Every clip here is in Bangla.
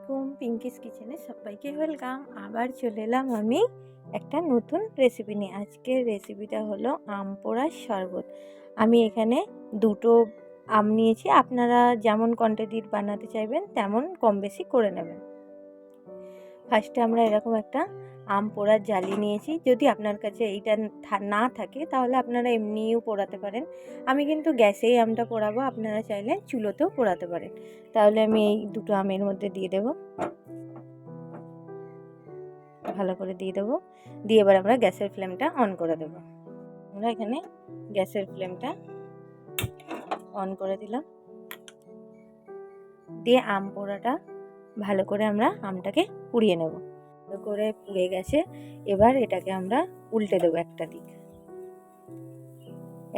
আলাইকুম, পিঙ্কিস কিচেনে সবাইকে ওয়েলকাম। আবার চলে এলাম আমি একটা নতুন রেসিপি নিয়ে। আজকের রেসিপিটা হলো আম পোড়ার শরবত। আমি এখানে দুটো আম নিয়েছি, আপনারা যেমন কোয়ান্টিটির বানাতে চাইবেন তেমন কম বেশি করে নেবেন। ফার্স্টে আমরা এরকম একটা আম পোড়ার জালি নিয়েছি। যদি আপনার কাছে এইটা না থাকে তাহলে আপনারা এমনিও পোড়াতে পারেন। আমি কিন্তু গ্যাসেই আমটা পোড়াবো, আপনারা চাইলে চুলোতেও পোড়াতে পারেন। তাহলে আমি এই দুটো আমের মধ্যে দিয়ে দেবো, ভালো করে দিয়ে দেবো। দিয়ে এবার আমরা গ্যাসের ফ্লেমটা অন করে দেবো। আমরা এখানে গ্যাসের ফ্লেমটা অন করে দিলাম, দিয়ে আম পোড়াটা ভালো করে আমরা আমটাকে পুড়িয়ে নেব। ভালো করে পুড়ে গেছে, এবার এটাকে আমরা উল্টে দেবো।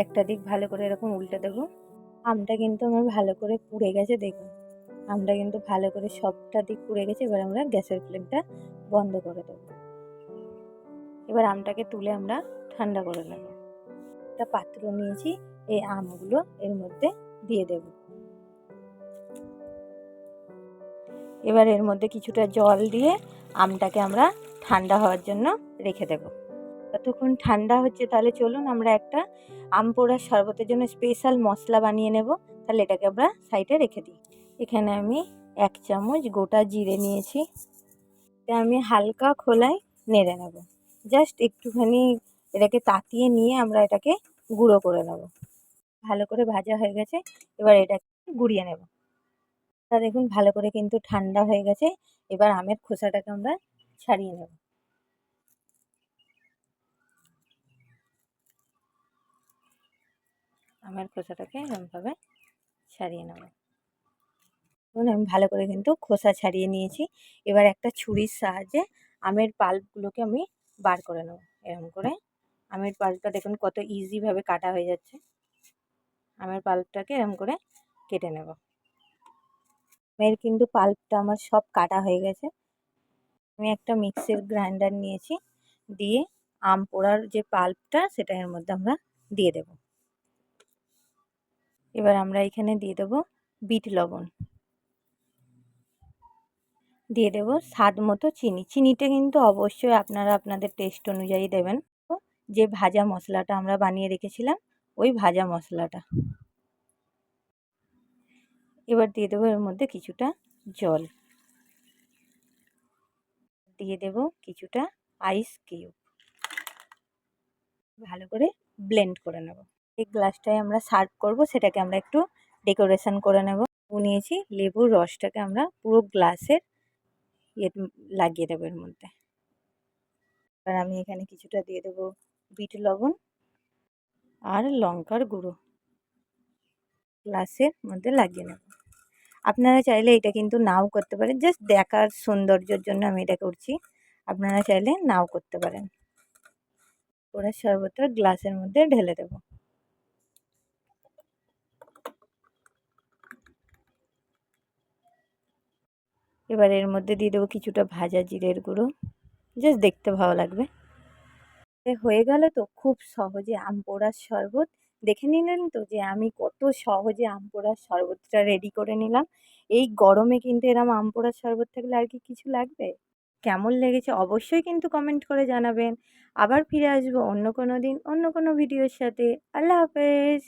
একটা দিক ভালো করে এরকম উল্টে দেবো। আমটা কিন্তু আমার ভালো করে পুড়ে গেছে, দেখুন আমটা কিন্তু ভালো করে সবটা দিক পুড়ে গেছে। এবার আমরা গ্যাসের ফ্লেমটা বন্ধ করে দেবো। এবার আমটাকে তুলে আমরা ঠান্ডা করে নেব। একটা পাত্র নিয়েছি, এই আমগুলো এর মধ্যে দিয়ে দেব। এবার এর মধ্যে কিছুটা জল দিয়ে আমটাকে আমরা ঠান্ডা হওয়ার জন্য রেখে দেব। যতক্ষণ ঠান্ডা হচ্ছে তাহলে চলুন আমরা একটা আম পোড়ার শরবতের জন্য স্পেশাল মশলা বানিয়ে নেব। তাহলে এটাকে আমরা সাইডে রেখে দিই। এখানে আমি 1 চামচ গোটা জিরে নিয়েছি, এটা আমি হালকা খোলায় নেড়ে নেব। জাস্ট একটুখানি এটাকে তাতিয়ে নিয়ে আমরা এটাকে গুঁড়ো করে নেব। ভালো করে ভাজা হয়ে গেছে, এবার এটাকে গুঁড়িয়ে নেব। তা দেখুন ভালো করে কিন্তু ঠান্ডা হয়ে গেছে। এবার আমের খোসাটাকে আমরা ছাড়িয়ে নেব। আমের খোসাটাকে এরকমভাবে ছাড়িয়ে নেব। আমি ভালো করে কিন্তু খোসা ছাড়িয়ে নিয়েছি। এবার একটা ছুরির সাহায্যে আমের পাল্পগুলোকে আমি বার করে নেব। এরকম করে আমের পাল্পটা দেখুন কত ইজিভাবে কাটা হয়ে যাচ্ছে। আমের পাল্পটাকে এরকম করে কেটে নেব। আমের কিন্তু পাল্পটা আমার সব কাটা হয়ে গেছে। আমি একটা মিক্সির গ্রাইন্ডার নিয়েছি, দিয়ে আম পোড়ার যে পাল্পটা সেটা এর মধ্যে আমরা দিয়ে দেব। এবার আমরা এখানে দিয়ে দেব বিট লবণ, দিয়ে দেব স্বাদ মতো চিনি। চিনিটা কিন্তু অবশ্যই আপনারা আপনাদের টেস্ট অনুযায়ী দেবেন। যে ভাজা মশলাটা আমরা বানিয়ে রেখেছিলাম ওই ভাজা মশলাটা এবার দিয়ে দেবো। এর মধ্যে কিছুটা জল দিয়ে দেব, কিছুটা আইস কিউব, ভালো করে ব্লেন্ড করে নেব। এই গ্লাসটায় আমরা সার্ভ করব, সেটাকে আমরা একটু ডেকোরেশন করে নেব। নিয়েছি লেবুর রসটাকে আমরা পুরো গ্লাসের লাগিয়ে দেবো এর মধ্যে। আর আমি এখানে কিছুটা দিয়ে দেবো বিট লবণ আর লঙ্কার গুঁড়ো, গ্লাসের মধ্যে লাগিয়ে নেব। আপনারা চাইলে এটা কিন্তু নাও করতে পারেন, জাস্ট দেখার সৌন্দর্যের জন্য আমি এটা করছি। আপনারা চাইলে নাও করতে পারেন। ওরা শরবতটা গ্লাসের মধ্যে ঢেলে দেব। এবার এর মধ্যে দিয়ে দেবো কিছুটা ভাজা জিরের গুঁড়ো, জাস্ট দেখতে ভালো লাগবে। হয়ে গেল তো খুব সহজে আম পোড়ার শরবত। দেখে নিলেন তো যে আমি কত সহজে আম পোড়ার শরবতটা রেডি করে নিলাম। এই গরমে কিন্তু এরম আম পোড়ার শরবত থাকলে আর কি কিছু লাগবে। কেমন লেগেছে অবশ্যই কিন্তু কমেন্ট করে জানাবেন। আবার ফিরে আসবো অন্য কোনো দিন অন্য কোনো ভিডিওর সাথে। আল্লাহ হাফেজ।